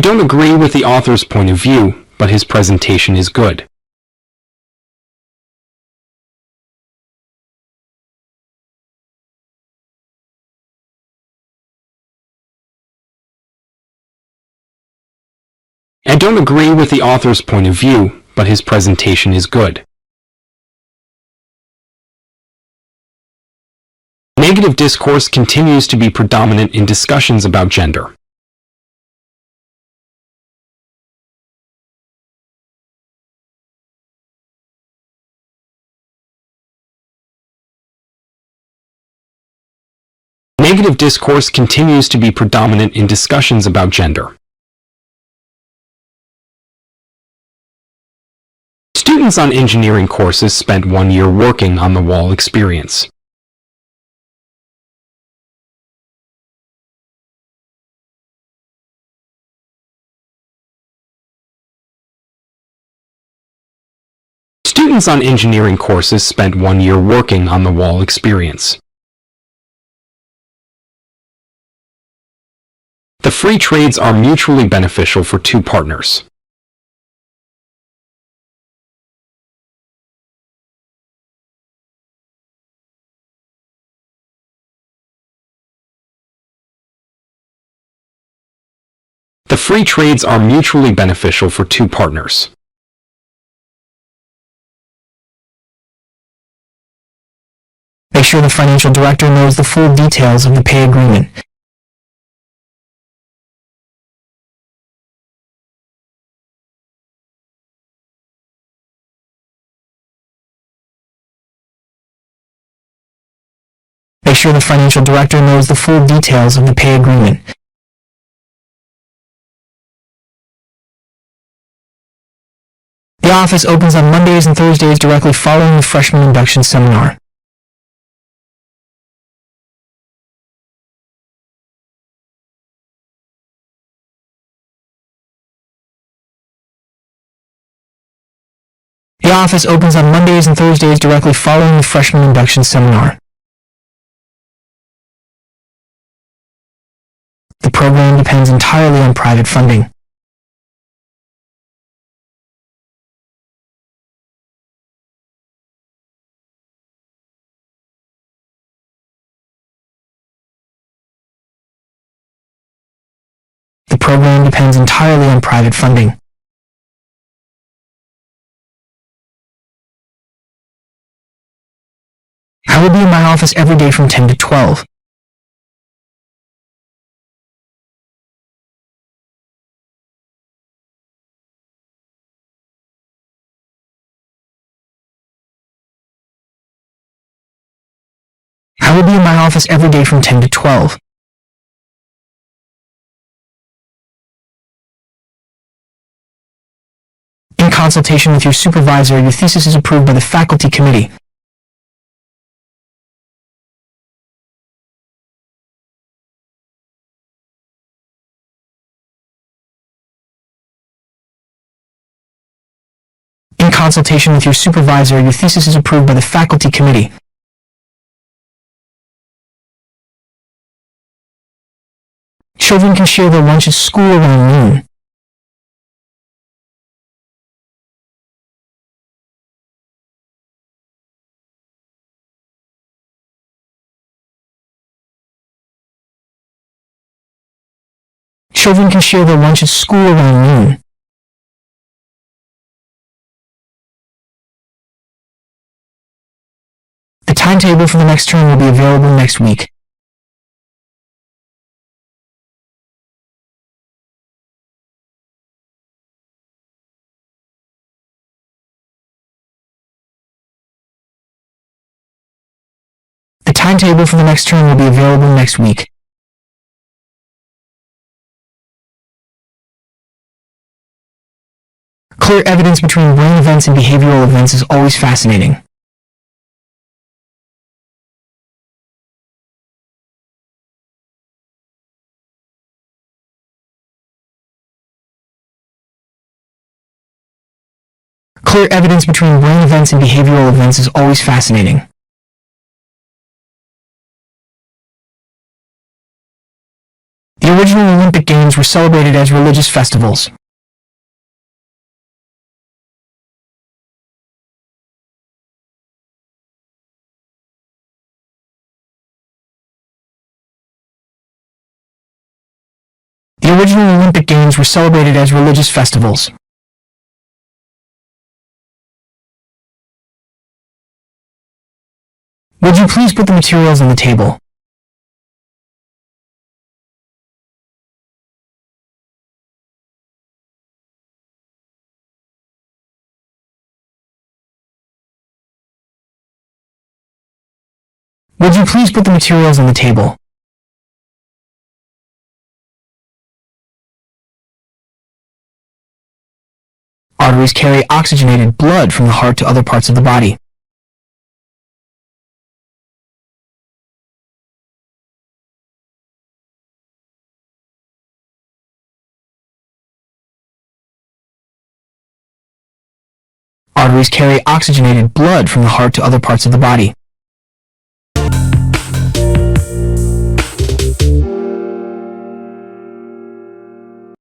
don't agree with the author's point of view, but his presentation is good. I don't agree with the author's point of view, but his presentation is good. Negative discourse continues to be predominant in discussions about gender. Negative discourse continues to be predominant in discussions about gender. Students on engineering courses spent 1 year working on the wall experience. Students on engineering courses spent 1 year working on the wall experience. The free trades are mutually beneficial for two partners. The free trades are mutually beneficial for two partners. Make sure the financial director knows the full details of the pay agreement. Make sure the financial director knows the full details of the pay agreement. The office opens on Mondays and Thursdays directly following the freshman induction seminar. The office opens on Mondays and Thursdays directly following the freshman induction seminar. The program depends entirely on private funding. The program depends entirely on private funding. I will be in my office every day from 10 to 12. I will be in my office every day from 10 to 12. In consultation with your supervisor, your thesis is approved by the faculty committee. In consultation with your supervisor, your thesis is approved by the faculty committee. Children can share their lunch at school around noon. Children can share their lunch at school around noon. The timetable for the next term will be available next week. The timetable for the next term will be available next week. Clear evidence between brain events and behavioral events is always fascinating. Clear evidence between brain events and behavioral events is always fascinating. The original Olympic Games were celebrated as religious festivals. The original Olympic Games were celebrated as religious festivals. Would you please put the materials on the table? Would you please put the materials on the table? Arteries carry oxygenated blood from the heart to other parts of the body. Arteries carry oxygenated blood from the heart to other parts of the body.